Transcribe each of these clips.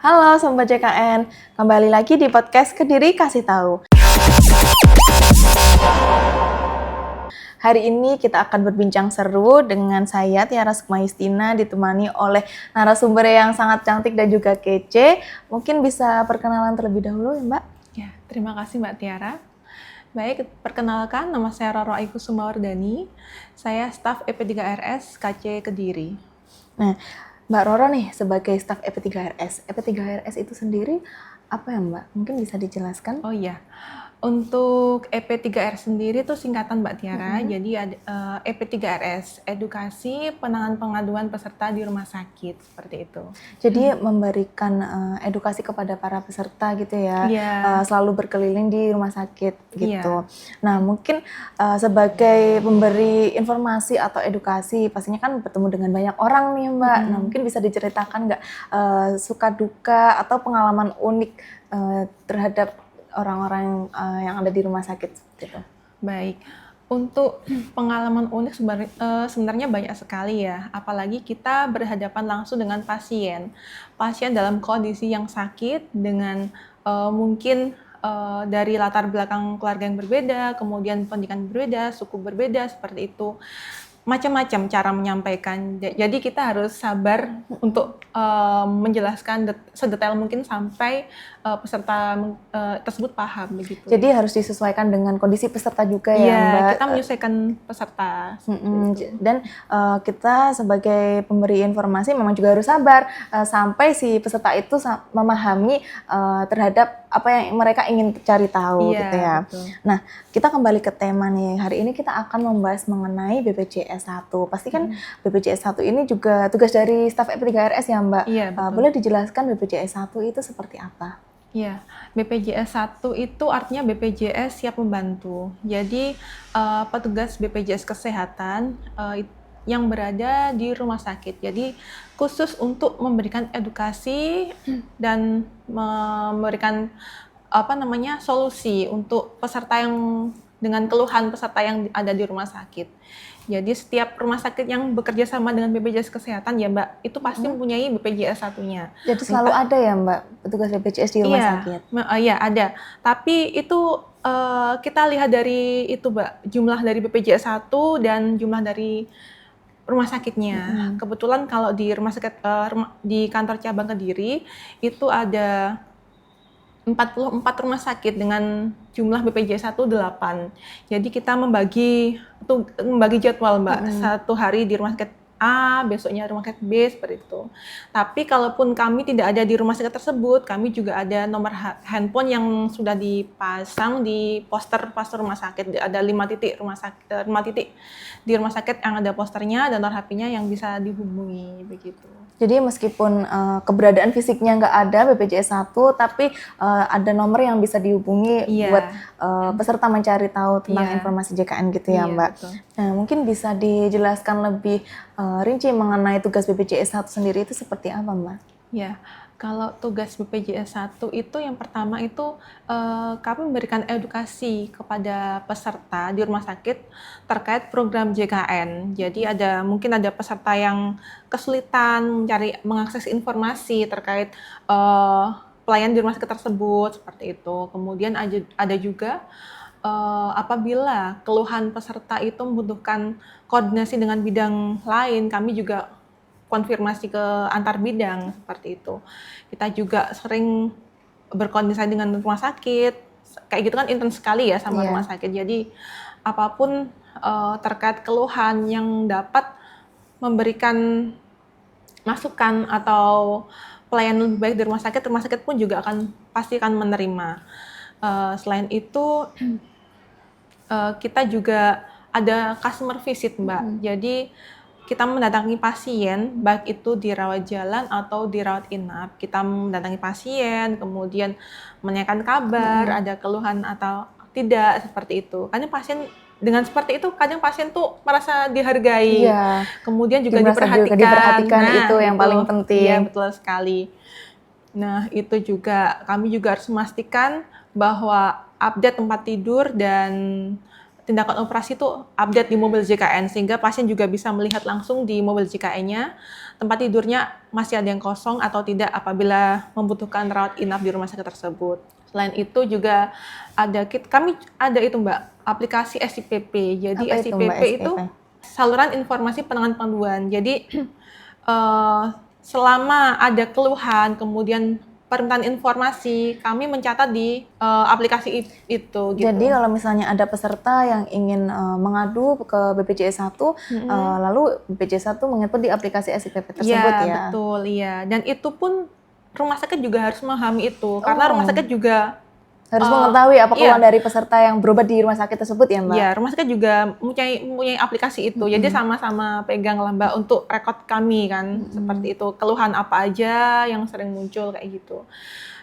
Halo Sobat JKN, kembali lagi di podcast Kediri Kasih Tahu. Hari ini kita akan berbincang seru dengan saya Tiara Sukmayustina ditemani oleh narasumber yang sangat cantik dan juga kece. Mungkin bisa perkenalan terlebih dahulu ya Mbak? Ya, terima kasih Mbak Tiara. Baik, perkenalkan nama saya Roro Aiku Sumawardani. Saya staf EP3RS KC Kediri. Nah, Mbak Roro nih sebagai staf EP3RS. EP3RS itu sendiri apa ya Mbak? Mungkin bisa dijelaskan? Oh iya, untuk EP3R sendiri itu singkatan Mbak Tiara. Jadi ada EP3RS, Edukasi Penanganan Pengaduan Peserta di Rumah Sakit, seperti itu. Jadi memberikan edukasi kepada para peserta gitu ya, Iya. selalu berkeliling di rumah sakit gitu. Iya. Nah mungkin sebagai pemberi informasi atau edukasi pastinya kan bertemu dengan banyak orang nih Mbak. Nah mungkin bisa diceritakan nggak suka duka atau pengalaman unik terhadap orang-orang yang ada di rumah sakit gitu. Baik, untuk pengalaman unik sebenarnya banyak sekali ya, apalagi kita berhadapan langsung dengan pasien dalam kondisi yang sakit dengan mungkin dari latar belakang keluarga yang berbeda, kemudian pendidikan berbeda, suku berbeda, seperti itu. Macam-macam cara menyampaikan. Jadi kita harus sabar untuk menjelaskan sedetail mungkin sampai peserta tersebut paham begitu. Jadi harus disesuaikan dengan kondisi peserta juga ya Iya, Mbak. kita menyesuaikan peserta. Dan kita sebagai pemberi informasi memang juga harus sabar sampai si peserta itu memahami terhadap apa yang mereka ingin cari tahu Iya, gitu ya. betul. Nah, kita kembali ke tema nih. Hari ini kita akan membahas mengenai BPJS 1. Pasti kan BPJS 1 ini juga tugas dari staf EP3RS ya Mbak. Iya, betul. Boleh dijelaskan BPJS 1 itu seperti apa? Ya, BPJS 1 itu artinya BPJS siap membantu. Jadi petugas BPJS Kesehatan yang berada di rumah sakit. Jadi khusus untuk memberikan edukasi dan memberikan solusi untuk peserta yang dengan keluhan peserta yang ada di rumah sakit. Jadi setiap rumah sakit yang bekerja sama dengan BPJS Kesehatan ya Mbak, itu pasti mempunyai BPJS 1-nya. Jadi selalu ada ya Mbak petugas BPJS di rumah sakit? Iya ada. Tapi itu kita lihat dari itu Mbak, jumlah dari BPJS 1 dan jumlah dari rumah sakitnya. Kebetulan kalau di rumah sakit di kantor cabang Kediri itu ada 44 rumah sakit dengan jumlah BPJS 1 8. Jadi kita membagi jadwal Mbak. Satu hari di rumah sakit A, besoknya rumah sakit B, seperti itu. Tapi kalaupun kami tidak ada di rumah sakit tersebut, kami juga ada nomor handphone yang sudah dipasang di poster rumah sakit. Ada 5 titik di rumah sakit yang ada posternya dan nomor HP-nya yang bisa dihubungi begitu. Jadi meskipun keberadaan fisiknya nggak ada BPJS 1, tapi ada nomor yang bisa dihubungi buat peserta mencari tahu tentang informasi JKN gitu ya Mbak. Betul. Nah, mungkin bisa dijelaskan lebih rinci mengenai tugas BPJS 1 sendiri itu seperti apa Mbak? Ya, kalau tugas BPJS 1 itu yang pertama itu kami memberikan edukasi kepada peserta di rumah sakit terkait program JKN. Jadi mungkin ada peserta yang kesulitan mengakses informasi terkait pelayanan di rumah sakit tersebut, seperti itu. Kemudian ada juga apabila keluhan peserta itu membutuhkan koordinasi dengan bidang lain, kami juga konfirmasi ke antar bidang, seperti itu. Kita juga sering berkoordinasi dengan rumah sakit, kayak gitu kan intens sekali ya sama rumah sakit. Jadi apapun terkait keluhan yang dapat memberikan masukan atau pelayanan lebih baik dari rumah sakit pun juga pasti akan menerima. Selain itu kita juga ada customer visit Mbak. Jadi kita mendatangi pasien, baik itu di rawat jalan atau di rawat inap. Kita mendatangi pasien, kemudian menanyakan kabar, ada keluhan atau tidak, seperti itu. Kadang pasien dengan seperti itu, kadang pasien tuh merasa dihargai. Kemudian juga diperhatikan. Itu yang paling penting. Iya, betul sekali. Nah, itu juga kami juga harus memastikan bahwa update tempat tidur dan tindakan operasi itu update di mobil JKN, sehingga pasien juga bisa melihat langsung di mobil JKN-nya tempat tidurnya masih ada yang kosong atau tidak apabila membutuhkan rawat inap di rumah sakit tersebut. Selain itu juga kami ada itu Mbak, aplikasi SIPP. Jadi Apa itu Mbak SIPP itu SPP? saluran informasi penanganan pengaduan. Jadi selama ada keluhan, kemudian permintaan informasi, kami mencatat di aplikasi itu gitu. Jadi kalau misalnya ada peserta yang ingin mengadu ke BPJS 1, lalu BPJS 1 menginput di aplikasi SIPP tersebut Iya, ya. betul, iya. Dan itu pun rumah sakit juga harus memahami itu, karena rumah sakit juga Harus mengetahui apa keluhan iya. dari peserta yang berobat di rumah sakit tersebut ya Mbak? Iya, rumah sakit juga mempunyai aplikasi itu. Jadi sama-sama pegang lah Mbak untuk rekod kami kan, seperti itu. Keluhan apa aja yang sering muncul kayak gitu.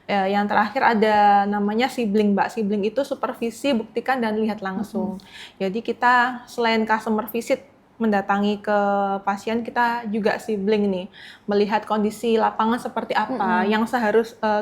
Ya, yang terakhir ada namanya sibling Mbak. Sibling itu supervisi, buktikan, dan lihat langsung. Jadi kita selain customer visit mendatangi ke pasien, kita juga sibling nih, melihat kondisi lapangan seperti apa, yang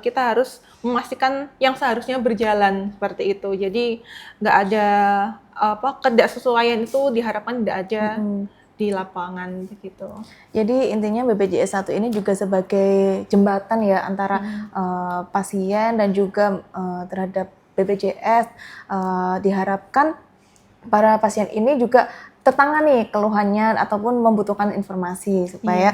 kita harus memastikan yang seharusnya berjalan seperti itu. Jadi nggak ada ketidaksesuaian itu diharapkan tidak ada di lapangan begitu. Jadi intinya BPJS 1 ini juga sebagai jembatan ya antara pasien dan juga terhadap BPJS. Diharapkan para pasien ini juga tertangani keluhannya ataupun membutuhkan informasi supaya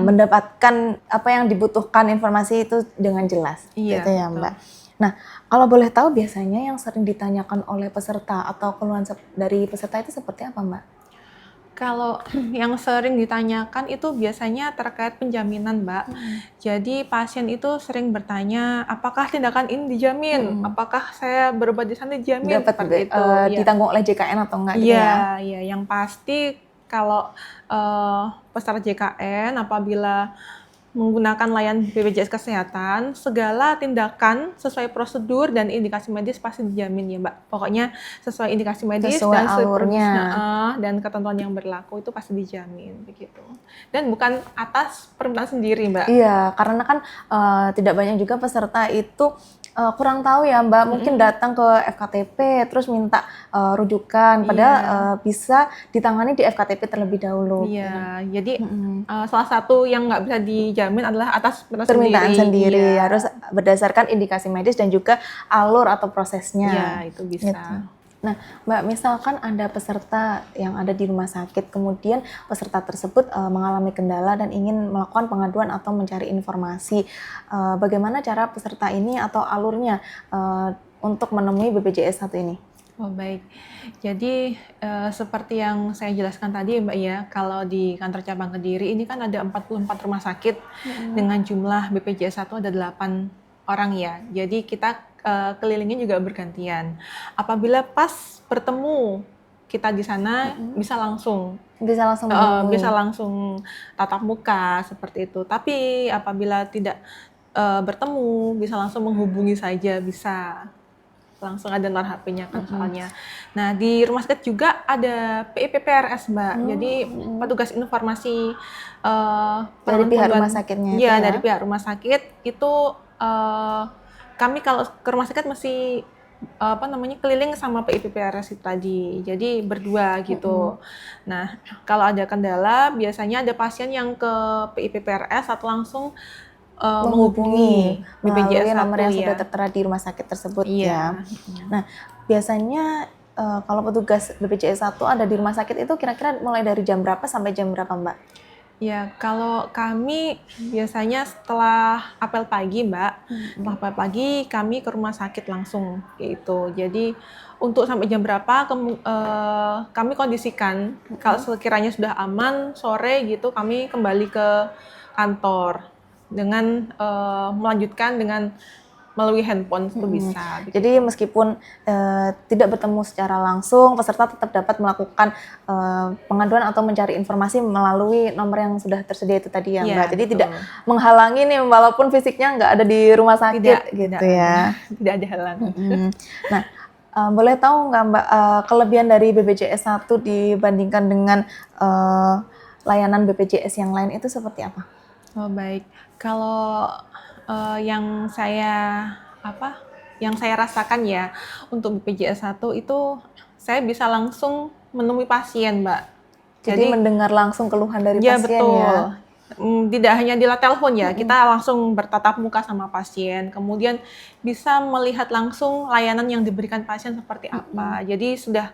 mendapatkan apa yang dibutuhkan informasi itu dengan jelas. Iya, gitu ya betul. Mbak. Nah, kalau boleh tahu biasanya yang sering ditanyakan oleh peserta atau keluhan dari peserta itu seperti apa Mbak? Kalau yang sering ditanyakan itu biasanya terkait penjaminan, Mbak. Jadi pasien itu sering bertanya, apakah tindakan ini dijamin? Apakah saya berobat di sana dijamin? Dapat Seperti itu. Iya. ditanggung oleh JKN atau enggak gitu ya? Iya, yang pasti kalau peserta JKN apabila menggunakan layanan BPJS Kesehatan, segala tindakan sesuai prosedur dan indikasi medis pasti dijamin ya Mbak. Pokoknya sesuai indikasi medis Sesuai dan alurnya. dan ketentuan yang berlaku itu pasti dijamin begitu. Dan bukan atas permintaan sendiri Mbak. Iya, karena kan tidak banyak juga peserta itu kurang tahu ya Mbak, mungkin datang ke FKTP terus minta rujukan, padahal bisa ditangani di FKTP terlebih dahulu. Iya, jadi salah satu yang nggak bisa dijamin adalah atas Permintaan sendiri Iya. harus berdasarkan indikasi medis dan juga alur atau prosesnya. Iya, itu bisa. Gitu. Nah, Mbak, misalkan ada peserta yang ada di rumah sakit, kemudian peserta tersebut mengalami kendala dan ingin melakukan pengaduan atau mencari informasi. Bagaimana cara peserta ini atau alurnya untuk menemui BPJS 1 ini? Oh baik, jadi seperti yang saya jelaskan tadi Mbak ya, kalau di kantor cabang Kediri ini kan ada 44 rumah sakit dengan jumlah BPJS 1 ada 8 orang ya. Jadi kita kelilingnya juga bergantian. Apabila pas bertemu kita di sana bisa langsung Bisa langsung menemui. bisa langsung tatap muka seperti itu. Tapi apabila tidak bertemu bisa langsung menghubungi saja bisa. Langsung ada nomor HP-nya kan soalnya. Nah, di rumah sakit juga ada PIPPRS, Mbak. Jadi petugas informasi Dari pihak pengaduan- rumah sakitnya itu Iya, ya? dari pihak rumah sakit itu kami kalau ke rumah sakit mesti keliling sama PIPPRS itu tadi. Jadi berdua gitu. Nah, kalau ada kendala biasanya ada pasien yang ke PIPPRS atau langsung menghubungi melalui BPJS 1 nomor yang ya. sudah tertera di rumah sakit tersebut Iya. ya. Nah, biasanya kalau petugas BPJS 1 ada di rumah sakit itu kira-kira mulai dari jam berapa sampai jam berapa Mbak? Ya, kalau kami biasanya setelah apel pagi, Mbak, setelah apel pagi kami ke rumah sakit langsung, gitu. Jadi untuk sampai jam berapa kami kondisikan. Kalau sekiranya sudah aman, sore gitu kami kembali ke kantor dengan melanjutkan dengan melalui handphone itu bisa. Begitu. Jadi meskipun tidak bertemu secara langsung, peserta tetap dapat melakukan pengaduan atau mencari informasi melalui nomor yang sudah tersedia itu tadi ya Iya, Mbak. Jadi betul. tidak menghalangi nih walaupun fisiknya nggak ada di rumah sakit Tidak, gitu tidak. ya. Tidak ada halangan. Nah, boleh tahu nggak Mbak kelebihan dari BPJS 1 dibandingkan dengan layanan BPJS yang lain itu seperti apa? Oh baik, kalau yang saya rasakan ya untuk BPJS 1 itu saya bisa langsung menemui pasien, Mbak. Jadi mendengar langsung keluhan dari ya, pasien betul. ya. Tidak hanya di telepon ya, kita langsung bertatap muka sama pasien, kemudian bisa melihat langsung layanan yang diberikan pasien seperti apa. Jadi sudah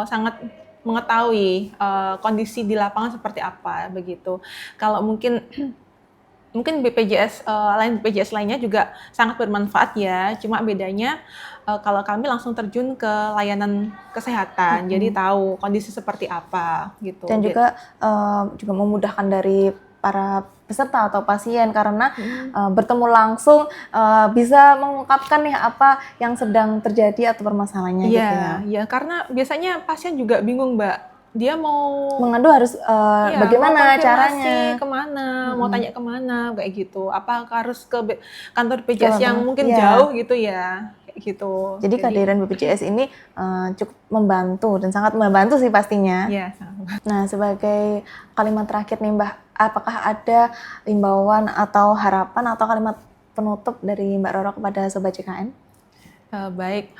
sangat mengetahui kondisi di lapangan seperti apa begitu. Kalau mungkin BPJS BPJS lainnya juga sangat bermanfaat ya. Cuma bedanya kalau kami langsung terjun ke layanan kesehatan, jadi tahu kondisi seperti apa gitu. Dan juga memudahkan dari para peserta atau pasien karena bertemu langsung bisa mengungkapkan nih apa yang sedang terjadi atau permasalahannya gitu ya. Iya, karena biasanya pasien juga bingung, Mbak. Dia mau mengadu harus bagaimana mau caranya, kemana, mau tanya kemana, kayak gitu. Apa harus ke kantor BPJS yang mungkin iya. jauh gitu ya, kayak gitu. Jadi kehadiran BPJS ini cukup membantu dan sangat membantu sih pastinya. Iya, sangat. Nah, sebagai kalimat terakhir nih Mbak, apakah ada imbauan atau harapan atau kalimat penutup dari Mbak Roro kepada Sobat JKN? Baik,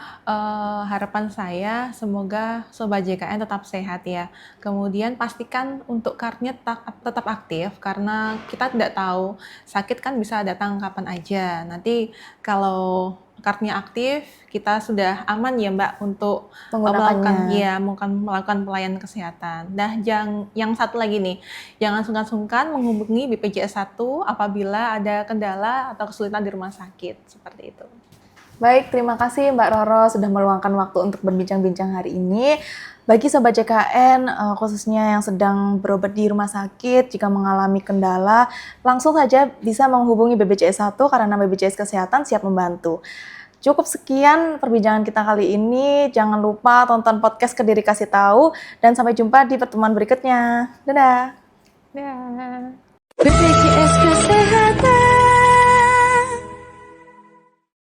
harapan saya semoga Sobat JKN tetap sehat ya. Kemudian pastikan untuk kartunya tetap aktif karena kita tidak tahu sakit kan bisa datang kapan aja. Nanti kalau kartunya aktif, kita sudah aman ya Mbak untuk melakukan pelayanan kesehatan. Nah, yang satu lagi nih, jangan sungkan-sungkan menghubungi BPJS 1 apabila ada kendala atau kesulitan di rumah sakit, seperti itu. Baik, terima kasih Mbak Roro sudah meluangkan waktu untuk berbincang-bincang hari ini. Bagi Sobat JKN, khususnya yang sedang berobat di rumah sakit, jika mengalami kendala, langsung saja bisa menghubungi BPJS 1 karena BPJS Kesehatan siap membantu. Cukup sekian perbincangan kita kali ini. Jangan lupa tonton podcast Kediri Kasih Tahu dan sampai jumpa di pertemuan berikutnya. Dadah. Dadah. BPJS Kesehatan.